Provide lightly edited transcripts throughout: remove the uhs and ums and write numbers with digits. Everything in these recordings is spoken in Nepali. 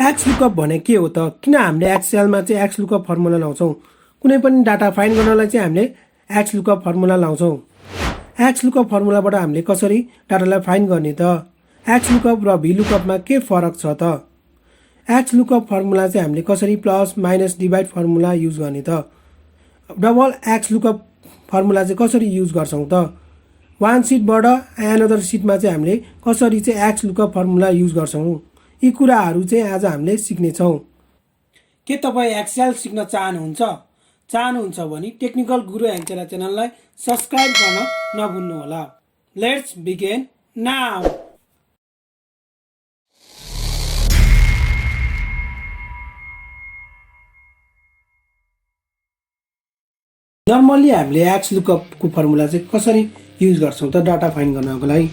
Xlookup भने के हो त? किन हामीले एक्सेलमा चाहिँ Xlookup फर्मुला लाउँछौँ? कुनै पनि डाटा फाइन्ड गर्नलाई चाहिँ हामीले Xlookup फर्मुला लाउँछौँ। Xlookup फर्मुलाबाट हामीले कसरी डाटालाई फाइन्ड गर्ने त? Xlookup र VLOOKUPमा के फरक छ त? Xlookup फर्मुला चाहिँ हामीले कसरी plus minus divide formula use गर्ने त? डबल Xlookup फर्मुला चाहिँ कसरी युज गर्छौँ त? वान सिटबाट एनदर सिटमा चाहिँ हामीले कसरी चाहिँ Xlookup फर्मुला युज गर्छौँ? यी कुराहरू चाहिँ आज हामीले सिक्नेछौँ। के तपाईँ एक्सेल सिक्न चाहनुहुन्छ भने टेक्निकल गुरु एन्ड चेला च्यानललाई सब्स्क्राइब गर्न नभुल्नुहोला। Let's begin now. नर्मली हामीले Xlookup को फर्मुला चाहिँ कसरी युज गर्छौँ त डाटा फाइन्ड गर्नको लागि?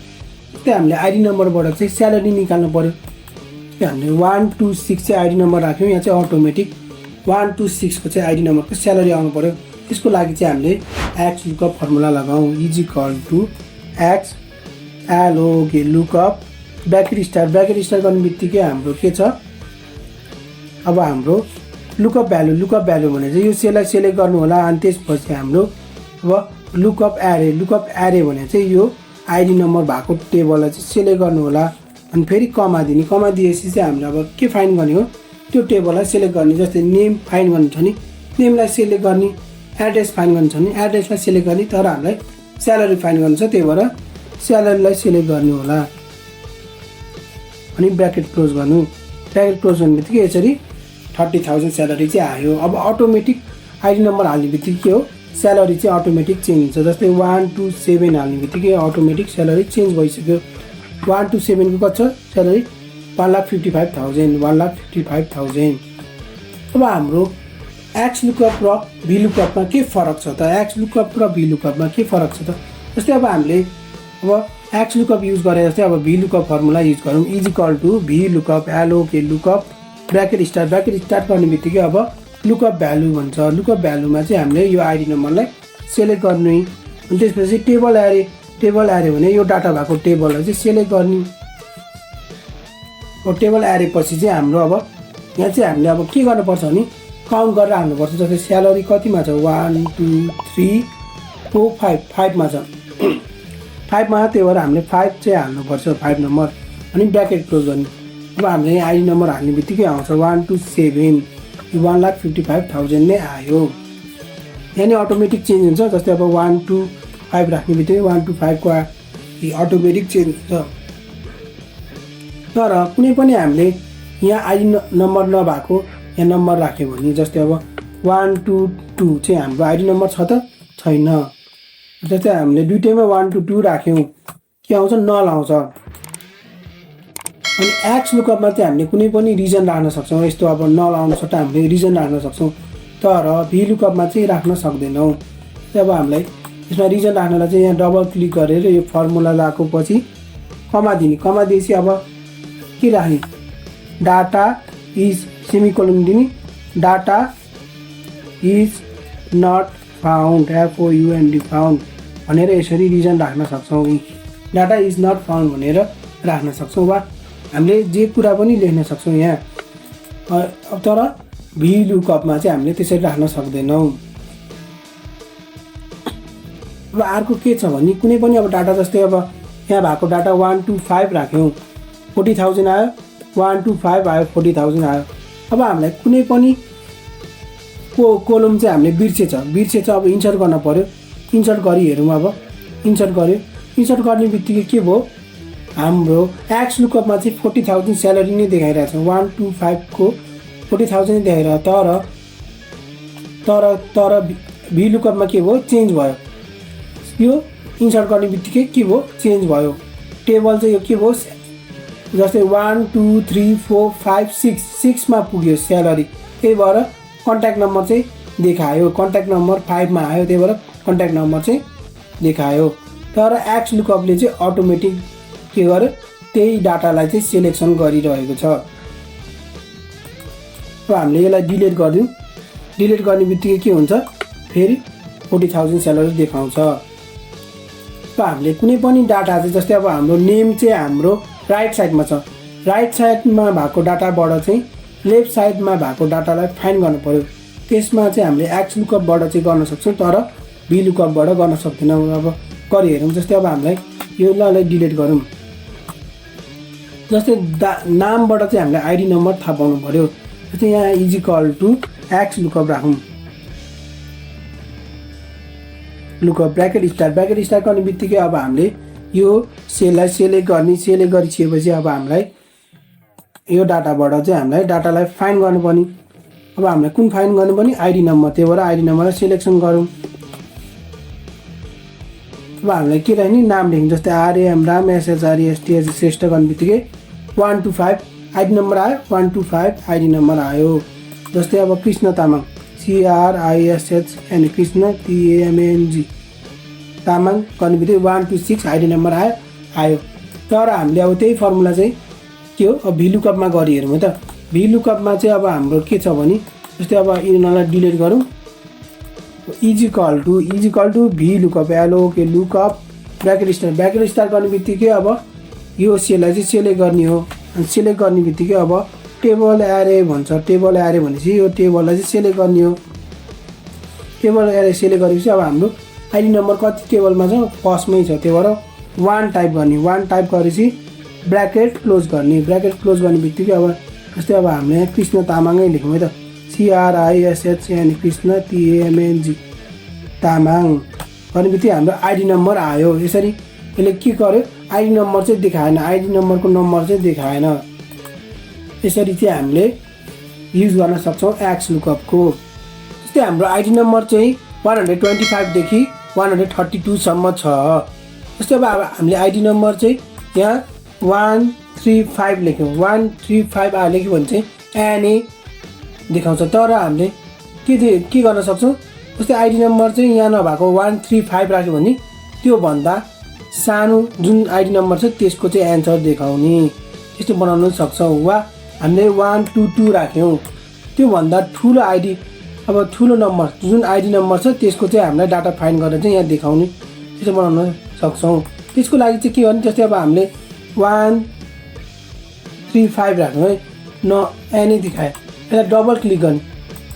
जस्तै हामीले आइडी नम्बरबाट चाहिँ स्यालेरी निकाल्नु पर्यो। हामीले 126 चाहिँ आइडी नम्बर राख्यौँ। यहाँ चाहिँ अटोमेटिक 126 को चाहिँ आइडी नम्बरको स्यालेरी आउनु पर्यो। त्यसको लागि चाहिँ हामीले Xlookup फर्मुला लगाउँ। Is equal to X lookup bracket start गर्ने बित्तिकै हाम्रो के छ? अब हाम्रो लुकअप भ्यालु भने चाहिँ यो सेललाई सेलेक्ट गर्नु होला। अनि त्यसपछि हाम्रो अब लुकअप एरे भने चाहिँ यो आइडी नम्बर भएको टेबललाई चाहिँ सेलेक्ट गर्नु होला। अनि फेरि कमा दिएपछि चाहिँ हामीले अब के फाइन्ड गर्ने हो? त्यो टेबललाई सेलेक्ट गर्ने। जस्तै नेम फाइन्ड गर्नु छ नि नेमलाई सेलेक्ट गर्ने, एड्रेस फाइन्ड गर्नु छ नि एड्रेसलाई सेलेक्ट गर्ने। तर हामीलाई स्यालेरी फाइन्ड गर्नु छ, त्यही भएर स्यालेरीलाई सेलेक्ट गर्नु होला। अनि ब्र्याकेट क्लोज गर्ने बित्तिकै यसरी 30,000 स्यालेरी चाहिँ आयो। अब अटोमेटिक आइडी नम्बर हाल्ने बित्तिकै के हो? स्यालेरी चाहिँ अटोमेटिक चेन्ज हुन्छ। जस्तै 127 हाल्ने बित्तिकै अटोमेटिक स्यालेरी चेन्ज भइसक्यो। 127 को कति छ स्यालेरी? 1,55,000। अब हाम्रो Xlookup र VLOOKUPमा के फरक छ त? Xlookup र VLOOKUPमा के फरक छ त? जस्तै अब हामीले अब Xlookup युज गरे जस्तै अब VLOOKUP फर्मुला युज गरौँ। इज इक्वल टु VLOOKUप लुकअप ब्र्याकेट स्टार्ट गर्ने बित्तिकै अब लुकअप भ्यालु भन्छ। लुकअप भ्यालुमा चाहिँ हामीले यो आइडी नम्बरलाई सेलेक्ट गर्ने। अनि त्यसपछि टेबल एरे भने यो डाटा भएको टेबललाई चाहिँ सेलेक्ट गर्ने। टेबल एरे पछि चाहिँ हाम्रो अब यहाँ चाहिँ हामीले अब के गर्नुपर्छ भने काउन्ट गरेर हाल्नुपर्छ। जस्तै स्यालेरी कतिमा छ? 1 2 3 4 5 मा छ। 5 मा, त्यही भएर हामीले 5 चाहिँ हाल्नुपर्छ, 5 नम्बर। अनि ब्र्याकेट क्लोज गर्ने। अब हामीले आइडी नम्बर हाल्ने बित्तिकै आउँछ 127 1,55,000 नै आयो। यहाँ अटोमेटिक चेन्ज हुन्छ। जस्तै अब 125 राख्ने बित्तिकै 125 को अटोमेटिक चेन्ज हुन्छ। तर कुनै पनि हामीले यहाँ आइडी नम्बर नभएको यहाँ नम्बर राख्यो भने जस्तै अब 122 चाहिँ हाम्रो आइडी नम्बर छ त? छैन। जस्तै हामीले दुईटैमा 122 राख्यौँ, के आउँछ? नल आउँछ। अनि Xlookupमा चाहिँ हामीले कुनै पनि रिजन राख्न सक्छौँ। यस्तो अब नल आउन सट्टा हामीले रिजन राख्न सक्छौँ। तर VLOOKUPमा चाहिँ राख्न सक्दैनौँ। अब हामीलाई यसमा रिजन राख्नलाई चाहिँ यहाँ डबल क्लिक गरेर यो फर्मुला लगाएको पछि कमा दिएपछि अब के राख्ने? डाटा इज सेमिकोलन दिने। Data is not found FOUND भनेर यसरी रिजन राख्न सक्छौँ। डाटा इज नट फाउन्ड भनेर राख्न सक्छौँ। वा हामीले जे कुरा पनि लेख्न सक्छौँ यहाँ। तर VLOOKUPमा चाहिँ हामीले त्यसरी राख्न सक्दैनौँ। अब अर्को के छ भने कुनै पनि अब डाटा जस्तै अब यहाँ भएको डाटा 125 राख्यौँ, 40,000 आयो। 125 आयो, 40,000 आयो। अब हामीलाई कुनै पनि कोलम चाहिँ हामीले बिर्सेछ। अब इन्सर्ट गर्न पर्यो। इन्सर्ट गरी हेरौँ। अब इन्सर्ट गर्ने बित्तिकै के भयो? हाम्रो Xlookupमा चाहिँ 40,000 स्यालेरी नै देखाइरहेछ। 125 को 40,000 नै देखाइरहेछ। तर VLOOKUPमा के भयो? चेन्ज भयो। यो इन्सर्ट गर्ने बित्तिकै के भयो? चेन्ज भयो। टेबल चाहिँ यो के भयो? जस्तै 1 2 3 4 5 6 मा पुग्यो स्यालेरी। त्यही भएर कन्ट्याक्ट नम्बर चाहिँ देखायो। कन्ट्याक्ट नम्बर 5 मा आयो, त्यही भएर कन्ट्याक्ट नम्बर चाहिँ देखायो। तर Xlookupले चाहिँ अटोमेटिक के गर्यो? त्यही डाटालाई चाहिँ सेलेक्सन गरिरहेको छ। अब हामीले यसलाई डिलिट गरिदिउँ। डिलिट गर्ने बित्तिकै के हुन्छ? फेरि 40,000 स्यालेरी देखाउँछ। अब हामीले कुनै पनि डाटा चाहिँ जस्तै अब हाम्रो नेम चाहिँ हाम्रो राइट साइडमा छ। राइट साइडमा भएको डाटाबाट चाहिँ लेफ्ट साइडमा भएको डाटालाई फाइन्ड गर्नु पर्यो। त्यसमा चाहिँ हामीले Xlookup-बाट चाहिँ गर्न सक्छौँ, तर Vlookup-बाट गर्न सक्दैनौँ। अब गरी हेरौँ। जस्तै अब हामीलाई यो ललाई डिलिट गरौँ। जस्तै नामबाट चाहिँ हामीले आइडी नम्बर थाहा पाउनु पर्यो। जस्तै यहाँ =Xlookup राखौँ। लुकअप ब्र्याकेट स्टार्ट गर्ने बित्तिकै अब हामीले यो सेललाई सेलेक्ट गरिसकेपछि अब हामीलाई यो डाटाबाट चाहिँ हामीलाई डाटालाई फाइन्ड गर्नुपर्ने। अब हामीलाई कुन फाइन्ड गर्नुपर्ने? ID number. त्यही भएर आइडी नम्बरलाई सिलेक्सन गरौँ। अब हामीलाई के राख्ने? नाम लेख्ने। जस्तै RM राम SHREST श्रेष्ठ गर्ने बित्तिकै 1 to 5 आइडी नम्बर आयो। 1 to 5 आइडी नम्बर आयो। जस्तै अब कृष्ण तामाङ CRISHN कृष्ण TAMANG तामाङ गर्ने बित्तिकै 1 to 6 आइडी नम्बर आयो। तर हामीले अब त्यही फर्मुला चाहिँ के हो? अब Vlookup-मा गरी हेरौँ है त। Vlookup-मा चाहिँ अब हाम्रो के छ भने जस्तै अब यिनीहरूलाई डिलिट गरौँ। =Vlookup LOOKUP ब्र्याकेट स्टार्ट गर्ने बित्तिकै अब यो सेललाई चाहिँ सेलेक्ट गर्ने हो। अनि सेलेक्ट गर्ने बित्तिकै अब टेबल एरे भन्छ। टेबल एरे भनेपछि यो टेबललाई चाहिँ सेलेक्ट गर्ने हो। टेबल एरे सेलेक्ट गरेपछि अब हाम्रो आइडी नम्बर कति टेबलमा छ? फर्स्टमै छ। त्यही भएर 1 टाइप गर्ने। 1 टाइप गरेपछि ब्र्याकेट क्लोज गर्ने। ब्र्याकेट क्लोज गर्ने बित्तिकै अब जस्तै अब हामीले यहाँ कृष्ण तामाङै लेखौँ है त। CRISHN कृष्ण TAMANG तामाङ गर्ने बित्तिकै हाम्रो आइडी नम्बर आयो। यसरी यसले के गर्यो? आइडी नम्बर चाहिँ देखाएन। आइडी नम्बरको नम्बर चाहिँ देखाएन। यसरी चाहिँ हामीले युज गर्न सक्छौँ Xlookup-को। जस्तै हाम्रो आइडी नम्बर चाहिँ 125 देखि 132 सम्म छ। जस्तै अब हामीले आइडी नम्बर चाहिँ यहाँ 135 लेख्यौँ। 135 लेख्यो भने चाहिँ NA देखाउँछ। तर हामीले के गर्न सक्छौँ? जस्तै आइडी नम्बर चाहिँ यहाँ नभएको 135 राख्यो भने त्योभन्दा सानो जुन आइडी नम्बर छ त्यसको चाहिँ एन्सर देखाउने। त्यस्तो बनाउन सक्छौँ। वा हामीले 122 राख्यौँ। त्योभन्दा ठुलो आइडी अब ठुलो नम्बर जुन आइडी नम्बर छ त्यसको चाहिँ हामीलाई डाटा फाइन्ड गरेर चाहिँ यहाँ देखाउने। त्यस्तो बनाउन सक्छौँ। त्यसको लागि चाहिँ के गर्ने? जस्तै अब हामीले 135 राख्यौँ है। NA देखायो। यसलाई डबल क्लिक गर्ने।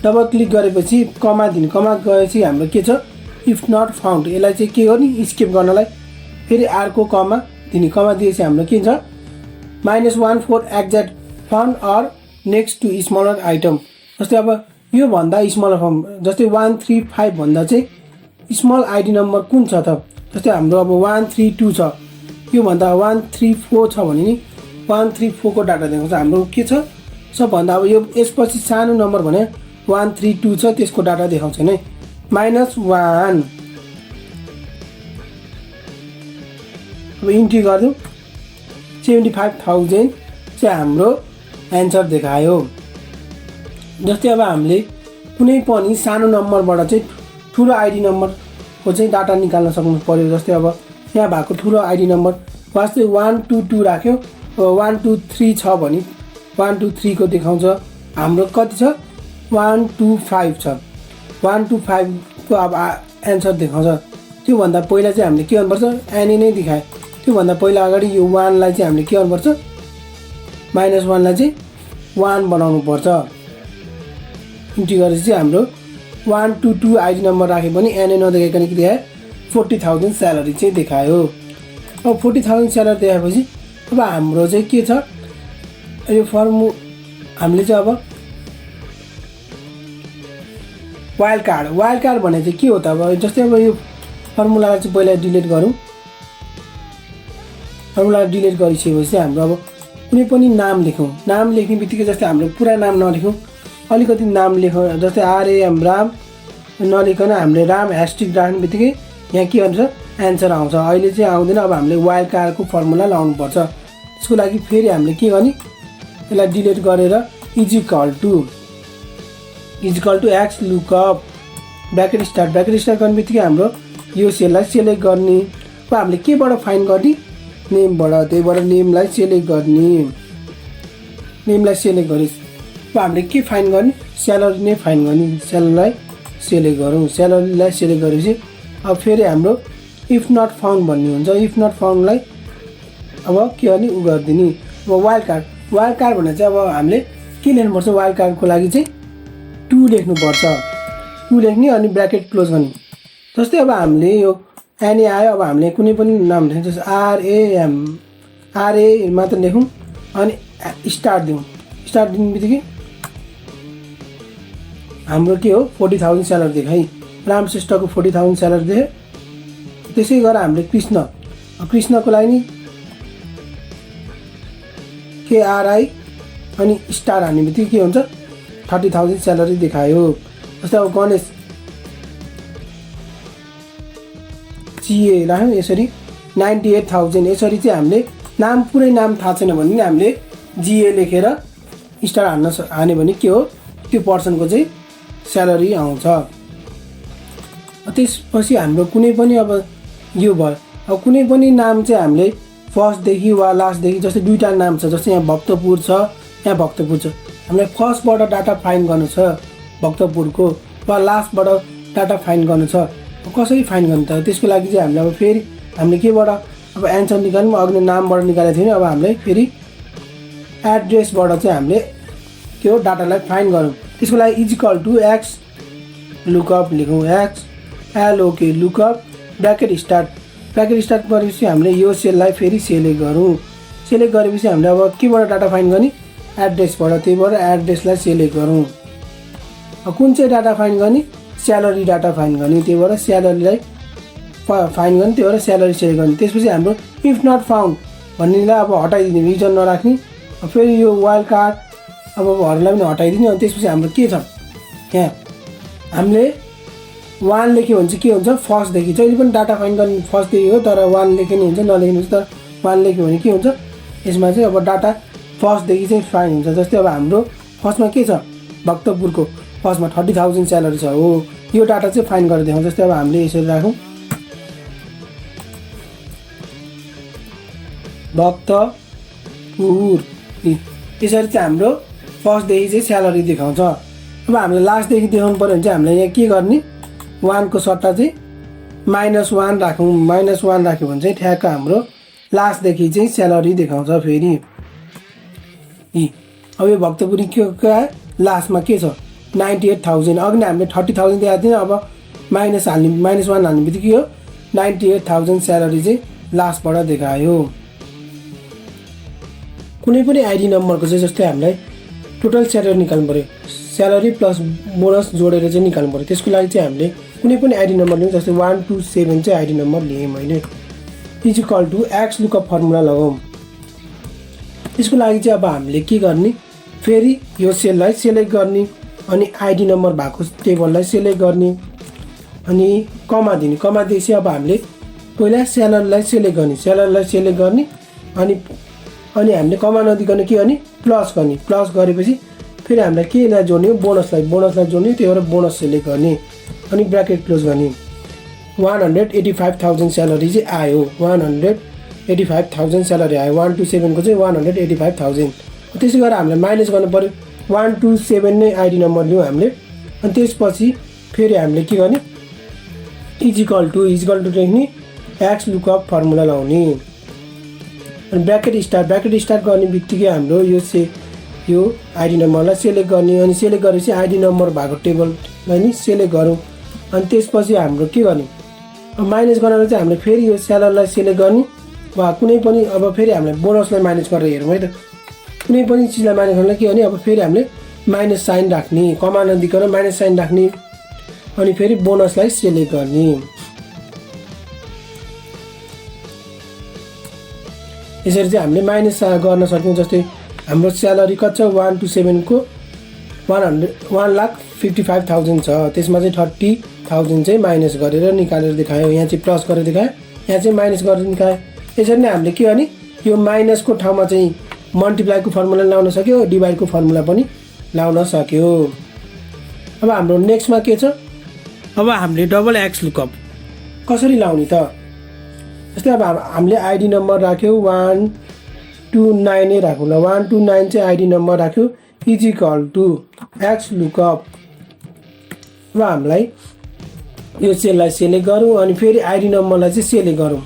डबल क्लिक गरेपछि कमा दिने। कमा गएपछि हाम्रो के छ? If not found. यसलाई चाहिँ के गर्ने? स्किप गर्नलाई फेरि अर्को कमा दिने। कमा दिएपछि हाम्रो के छ? -14 exact found or next to smaller item. जस्तै अब यो भन्दा स्मलर फर्म जस्तै 135 भन्दा चाहिँ स्मल आइडी नम्बर कुन छ त? जस्तै हाम्रो अब 132 छ। यो भन्दा 134 छ भने नि 134 को डाटा देखाउँछ। हाम्रो के छ? सबभन्दा अब यो यसपछि सानो नम्बर भने 132 छ त्यसको डाटा देखाउँछ नै। -1 अब इन्ट्री गरिदिउँ। 75,000 चाहिँ हाम्रो एन्सर देखायो। जस्तै अब हामीले कुनै पनि सानो नम्बरबाट चाहिँ ठुलो आइडी नम्बरको चाहिँ डाटा निकाल्न सक्नु पर्यो। जस्तै अब यहाँ भएको ठुलो आइडी नम्बर वास्तै 122 राख्यो। अब 123 छ भने 123 को देखाउँछ। हाम्रो कति छ? 125 छ। 125 को अब एन्सर देखाउँछ। त्योभन्दा पहिला चाहिँ हामीले के गर्नुपर्छ? NA नै देखायो। त्योभन्दा पहिला अगाडि यो 1 लाई चाहिँ हामीले के गर्नुपर्छ? -1 लाई चाहिँ 1 बनाउनु पर्छ। इन्ट्री गरेपछि चाहिँ हाम्रो 122 आइडी नम्बर राख्यो भने NA नदेखाइकन के देखायो? 40,000 स्यालेरी चाहिँ देखायो। अब 40,000 स्यालेरी देखाएपछि अब हाम्रो चाहिँ के छ? यो हामीले चाहिँ अब वाइल्ड कार्ड भने चाहिँ के हो त? अब जस्तै अब यो फर्मुलालाई चाहिँ पहिला डिलिट गरौँ। फर्मुला डिलिट गरिसकेपछि चाहिँ हाम्रो अब कुनै पनि नाम लेखौँ। नाम लेख्ने बित्तिकै जस्तै हाम्रो पुरा नाम नलेखौँ, अलिकति नाम लेखौँ। जस्तै RM राम नलेखन हामीले राम # राख्ने बित्तिकै यहाँ के हुन्छ? एन्सर आउँछ। अहिले चाहिँ आउँदैन। अब हामीले वाइल्ड कार्डको फर्मुला लाउनुपर्छ। त्यसको लागि फेरि हामीले के गर्ने? यसलाई डिलिट गरेर =Xlookup ब्र्याकेट स्टार्ट गर्ने बित्तिकै हाम्रो यो सेललाई सेलेक्ट गर्ने। अब हामीले केबाट फाइन्ड गर्ने? नेमबाट। त्यही भएर नेमलाई सेलेक्ट गर्ने। नेमलाई सेलेक्ट गरे अब हामीले के फाइन्ड गर्ने? स्यालेरी नै फाइन्ड गर्ने। स्यालेरीलाई सेलेक्ट गरौँ। स्यालेरीलाई सेलेक्ट गरेपछि अब फेरि हाम्रो इफ नट फाउन्ड भन्ने हुन्छ। इफ नट फाउन्डलाई अब के गर्ने? गरिदिने। अब वाइल्ड कार्ड भने चाहिँ अब हामीले के लेख्नुपर्छ वाइल्ड कार्डको लागि चाहिँ 2 लेख्नुपर्छ। 2 लेख्ने अनि ब्र्याकेट क्लोज गर्ने। जस्तै अब हामीले यो एनए आयो, अब हामीले कुनै पनि नाम लेख्छ जस्तो आरए मात्र लेखौँ अनि स्टार्ट दिउँ। स्टार्ट दिने बित्तिकै हाम्रो के हो 40,000 स्यालेरी देख्यो है। रामश्रेष्ठको 40,000 स्यालेरी देख्यो। त्यसै गरेर हामीले कृष्णको लागि नि केआरआई अनि स्टार हान्ने बित्तिकै के हुन्छ 30,000 स्यालेरी देखायो। जस्तै अब गणेश चिए राख्यौँ यसरी 98,000। यसरी चाहिँ हामीले नाम पुरै नाम थाहा छैन भने नि हामीले जिए लेखेर स्टार हान्यो भने के हो त्यो पर्सनको चाहिँ स्यालेरी आउँछ। त्यसपछि हाम्रो कुनै पनि अब यो भयो, अब कुनै पनि नाम चाहिँ हामीले फर्स्टदेखि वा लास्टदेखि जस्तै दुईवटा नाम छ, जस्तै यहाँ भक्तपुर छ, यहाँ भक्तपुर छ। हामीलाई फर्स्टबाट डाटा फाइन्ड गर्नु छ भक्तपुरको वा लास्टबाट डाटा फाइन्ड गर्नु छ। कसरी फाइन्ड गर्नु त? त्यसको लागि चाहिँ हामीले अब फेरि हामीले केबाट अब एन्सर निकाल्यौँ, अघि नामबाट निकालेको थियो नि, अब हामीले फेरि एड्रेसबाट चाहिँ हामीले त्यो डाटालाई फाइन्ड गरौँ। त्यसको लागि इजिकल टु एक्स लुकअप लेखौँ। एक्स एलओके लुकअप ब्र्याकेट स्टार्ट गरेपछि हामीले यो सेललाई फेरि सेलेक्ट गरौँ। सेलेक्ट गरेपछि हामीले अब केबाट डाटा फाइन्ड गर्ने एड्रेसबाट, त्यहीबाट एड्रेसलाई सेलेक्ट गरौँ। कुन चाहिँ डाटा फाइन्ड गर्ने स्यालेरी डाटा फाइन्ड गर्ने, त्यहीबाट स्यालेरीलाई फाइन्ड गर्ने, त्यहीबाट स्यालेरी सेलेक्ट गर्ने। त्यसपछि हाम्रो इफ नट फाउन्ड भन्नेलाई अब हटाइदिने, रिजन नराख्ने। फेरि यो वाइल्ड कार्ड अबहरूलाई पनि हटाइदिने। अनि त्यसपछि हाम्रो के छ यहाँ हामीले 1 लेख्यो भने चाहिँ के हुन्छ फर्स्टदेखि जहिले पनि डाटा फाइन्ड गर्ने फर्स्टदेखि हो, तर 1 लेख्यो नि हुन्छ नलेख्नु हुन्छ। तर 1 लेख्यो भने के हुन्छ यसमा चाहिँ अब डाटा फर्स्टदेखि चाहिँ फाइन्ड हुन्छ। जस्तै अब हाम्रो फर्स्टमा के छ भक्तपुरको फर्स्टमा 30,000 स्यालेरी छ हो, यो डाटा चाहिँ फाइन्ड गरेर देखाउँ। जस्तै अब हामीले यसरी राखौँ भक्तपुर, यसरी चाहिँ हाम्रो फर्स्टदेखि चाहिँ स्यालेरी देखाउँछ। अब हामीले लास्टदेखि देखाउनु पऱ्यो भने चाहिँ हामीले यहाँ के गर्ने 1 को सट्टा चाहिँ -1 राखौँ। -1 राख्यो भने चाहिँ ठ्याक्क हाम्रो लास्टदेखि चाहिँ स्यालेरी देखाउँछ फेरि। अब यो भक्तपुरी के लास्टमा के छ 98,000। अघि नै हामीले 30,000 दिएको थियौँ, अब -1 हाल्ने बित्तिकै यो 98,000 स्यालेरी चाहिँ लास्टबाट देखायो। कुनै पनि आइडी नम्बरको चाहिँ जस्तै हामीलाई टोटल स्यालेरी निकाल्नु पऱ्यो, स्यालेरी प्लस बोनस जोडेर चाहिँ निकाल्नु पऱ्यो। त्यसको लागि चाहिँ हामीले कुनै पनि आइडी नम्बर लिउँ। जस्तै 127 चाहिँ आइडी नम्बर लिएँ मैले। Is equal to X lookup formula लगाउँ। त्यसको लागि चाहिँ अब हामीले के गर्ने फेरि यो सेललाई सेलेक्ट गर्ने अनि आइडी नम्बर भएको टेबललाई सेलेक्ट गर्ने अनि कमा दिने। कमा दिएपछि अब हामीले पहिला स्यालेरीलाई सेलेक्ट गर्ने अनि हामीले कमा नदिकन के गर्ने प्लस गर्ने। प्लस गरेपछि फेरि हामीलाई केलाई जोड्ने बोनसलाई जोड्ने, त्यही भएर बोनस सेलेक्ट गर्ने अनि ब्र्याकेट क्लोज गर्ने। 185,000 स्यालेरी चाहिँ आयो। 185,000 स्यालेरी आयो। 127 को चाहिँ 185,000। त्यसै गरेर हामीले माइनस गर्नु पऱ्यो। 127 नै आइडी नम्बर लिउँ हामीले। अनि त्यसपछि फेरि हामीले के गर्ने इजिकल टु लेख्ने एक्स लुकअप फर्मुला लाउने अनि ब्र्याकेट स्टार्ट गर्ने बित्तिकै हाम्रो यो आइडी नम्बरलाई सेलेक्ट गर्ने अनि सेलेक्ट गरेपछि आइडी नम्बर भएको टेबललाई नि सेलेक्ट गरौँ। अनि त्यसपछि हाम्रो के गर्ने माइनस गरेर चाहिँ हामीले फेरि यो स्यालेरीलाई सेलेक्ट गर्ने वा कुनै पनि अब फेरि हामीले बोनसलाई माइनस गरेर हेरौँ है त। कुनै पनि चिजलाई माइनस गर्नलाई के गर्ने अब फेरि हामीले माइनस साइन राख्ने, कमा नदिकन माइनस साइन राख्ने अनि फेरि बोनसलाई सेलेक्ट गर्ने। यसरी चाहिँ हामीले माइनस गर्न सक्छौँ। जस्तै हाम्रो स्यालेरी कति छ 127 को 1,55,000 छ, त्यसमा चाहिँ 30,000 चाहिँ माइनस गरेर निकालेर देखायो। यहाँ चाहिँ प्लस गरेर देखायो, यहाँ चाहिँ माइनस गरेर निकायो। यसरी नै हामीले के गर्ने यो माइनसको ठाउँमा चाहिँ मल्टिप्लाईको फर्मुला लाउन सक्यो, डिभाइडको फर्मुला पनि लाउन सक्यो। अब हाम्रो नेक्स्टमा के छ अब हामीले डबल एक्स लुकअप कसरी लाउने त। जस्तै अब हामीले आइडी नम्बर राख्यो 129 नै राखौँ ल। 129 चाहिँ आइडी नम्बर राख्यो इजिकल टु एक्स लुकअप। अब हामीलाई यो सेललाई सेलेक्ट गरौँ अनि फेरि आइडी नम्बरलाई चाहिँ सेलेक्ट गरौँ।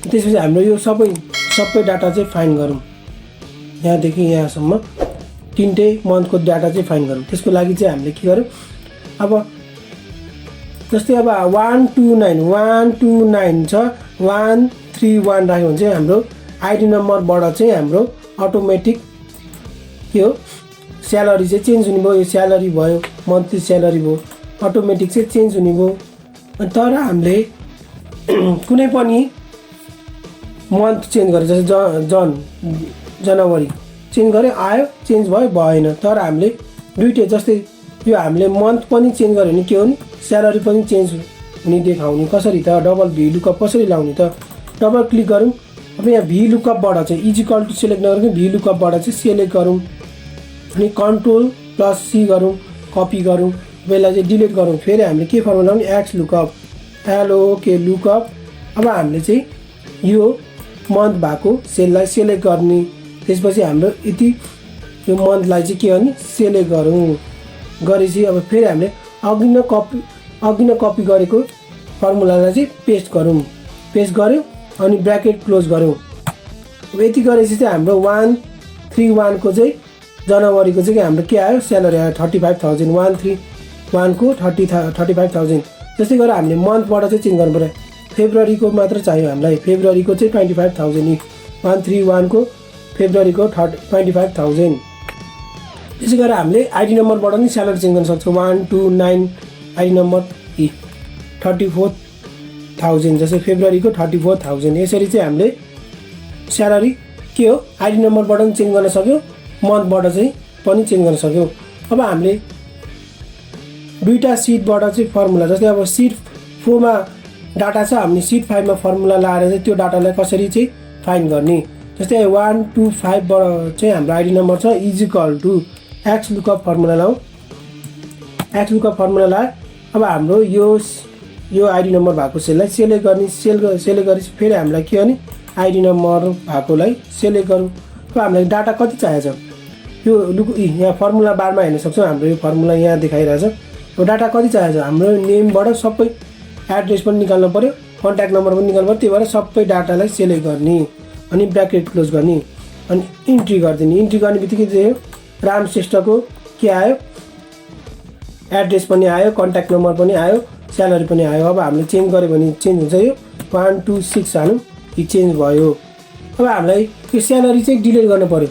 त्यसपछि हाम्रो यो सबै डाटा चाहिँ फाइन्ड गरौँ। यहाँदेखि यहाँसम्म तीनटै मन्थको डाटा चाहिँ फाइन्ड गरौँ। त्यसको लागि चाहिँ हामीले के गर्यौँ, अब जस्तै अब 129 छ, 131 राख्यो भने चाहिँ हाम्रो आइडी नम्बरबाट चाहिँ हाम्रो अटोमेटिक के हो स्यालेरी चाहिँ चेन्ज हुने भयो। यो स्यालेरी भयो, मन्थली स्यालेरी भयो, अटोमेटिक चाहिँ चेन्ज हुने भयो। तर हामीले कुनै पनि मन्थ चेन्ज गरे, जस्तै जनवरी चेन्ज गऱ्यो, आयो चेन्ज भयो भएन। तर हामीले दुइटै जस्तै यो हामीले मन्थ पनि चेन्ज गऱ्यो भने के हो नि स्यालेरी पनि चेन्ज हुने देखाउने। कसरी त डबल VLOOKUP कसरी लाउने त, डबल क्लिक गरौँ। अब यहाँ VLOOKUPबाट चाहिँ इजिकल टु सेलेक्ट नगरौँ, VLOOKUPबाट चाहिँ सेलेक्ट गरौँ अनि Ctrl+C गरौँ, कपी गरौँ, यसलाई चाहिँ डिलिट गरौँ। फेरि हामीले के फर्मुला लाउने Xlookup, LOOKUP। अब हामीले चाहिँ यो मन्थ भएको सेललाई सेलेक्ट गर्ने, त्यसपछि हाम्रो यति यो मन्थलाई चाहिँ के गर्ने सेलेक्ट गरौँ। गरेपछि अब फेरि हामीले अघि नै कपी गरेको फर्मुलालाई चाहिँ पेस्ट गरौँ। पेस्ट गऱ्यौँ अनि ब्र्याकेट क्लोज गरौँ। अब यति गरेपछि चाहिँ हाम्रो 131 को चाहिँ जनवरीको चाहिँ हाम्रो के आयो स्यालेरी आयो 35,000। 131 को 35,000। त्यस्तै गरेर हामीले मन्थबाट चाहिँ चेन्ज गर्नु पर्यो। फेब्रुअरीको मात्र चाहियो हामीलाई, फेब्रुअरीको चाहिँ 25,000। 131 को फेब्रुअरीको 25,000। त्यसै गरेर हामीले आइडी नम्बरबाट पनि स्यालेरी चेन्ज गर्न सक्छौँ। 129 आइडी नम्बर 34,000, जस्तै फेब्रुअरीको 34,000। यसरी चाहिँ हामीले स्यालेरी के हो आइडी नम्बरबाट पनि चेन्ज गर्न सक्यौँ, मन्थबाट चाहिँ पनि चेन्ज गर्न सक्यौँ। अब हामीले दुईवटा सिटबाट चाहिँ फर्मुला, जस्तै अब सिट 4 मा डाटा छ, हामीले सिट 5 मा फर्मुला लाएर चाहिँ त्यो डाटालाई कसरी चाहिँ फाइन्ड गर्ने। जस्तै 125 बाट चाहिँ हाम्रो आइडी नम्बर छ, इजिकल टु Xlookup फर्मुला लाउँ। Xlookup फर्मुला लाए अब हाम्रो यो आइडी नम्बर भएको सेललाई सेलेक्ट गर्ने, सेलेक्ट गरेपछि फेरि हामीलाई के गर्ने आइडी नम्बर भएकोलाई सेलेक्ट गरौँ। अब हामीलाई डाटा कति चाहिएको छ यो यहाँ फर्मुला बारमा हेर्न सक्छौँ। हाम्रो यो फर्मुला यहाँ देखाइरहेछ। यो डाटा कति चाहिएको छ हाम्रो नेमबाट सबै एड्रेस पनि निकाल्नु पऱ्यो, कन्ट्याक्ट नम्बर पनि निकाल्नु पऱ्यो। त्यही भएर सबै डाटालाई सेलेक्ट गर्ने अनि ब्र्याकेट क्लोज गर्ने अनि इन्ट्री गरिदिने। इन्ट्री गर्ने बित्तिकै चाहिँ राम श्रेष्ठको के आयो एड्रेस पनि आयो, कन्ट्याक्ट नम्बर पनि आयो, स्यालेरी पनि आयो। अब हामीले चेन्ज गऱ्यो भने चेन्ज हुन्छ। यो 126 हालौँ, यो चेन्ज भयो। अब हामीलाई यो स्यालेरी चाहिँ डिलिट गर्नु पऱ्यो,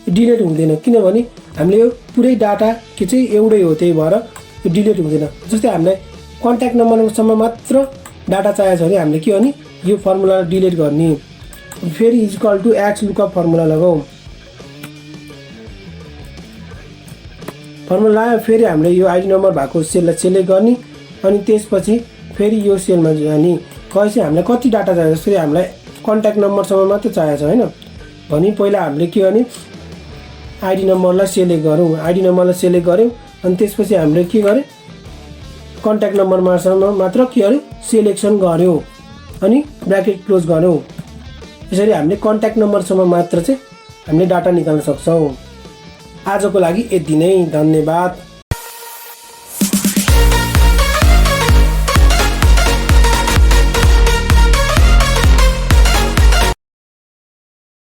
डिलिट हुँदैन किनभने हामीले यो पुरै डाटा के चाहिँ एउटै हो, त्यही भएर यो डिलिट हुँदैन। जस्तै हामीलाई कन्ट्याक्ट नम्बरसम्म मात्र डाटा चाहिएको छ भने हामीले के गर्ने यो फर्मुलालाई डिलिट गर्ने। फेरि इजिकल टु Xlookup फर्मुला लगाऊ। फर्मुला लगायो फेरि हामीले यो आइडी नम्बर भएको सेललाई सेलेक्ट गर्ने अनि त्यसपछि फेरि यो सेलमा जाने। गएपछि हामीलाई कति डाटा चाहिन्छ, जस्तै हामीलाई कन्ट्याक्ट नम्बरसम्म मात्र चाहिएको छ होइन भने पहिला हामीले के गर्ने आइडी नम्बरलाई सेलेक्ट गरौँ। आइडी नम्बरलाई सेलेक्ट गऱ्यौँ अनि त्यसपछि हामीले के गर्यौँ कन्ट्याक्ट नम्बरमासम्म मात्र के गर्यौँ सेलेक्सन गऱ्यौँ अनि ब्र्याकेट क्लोज गऱ्यौँ। यसरी हामीले कन्ट्याक्ट नम्बरसम्म मात्र चाहिँ हामीले डाटा निकाल्न सक्छौँ। आजको लागि यति नै, धन्यवाद।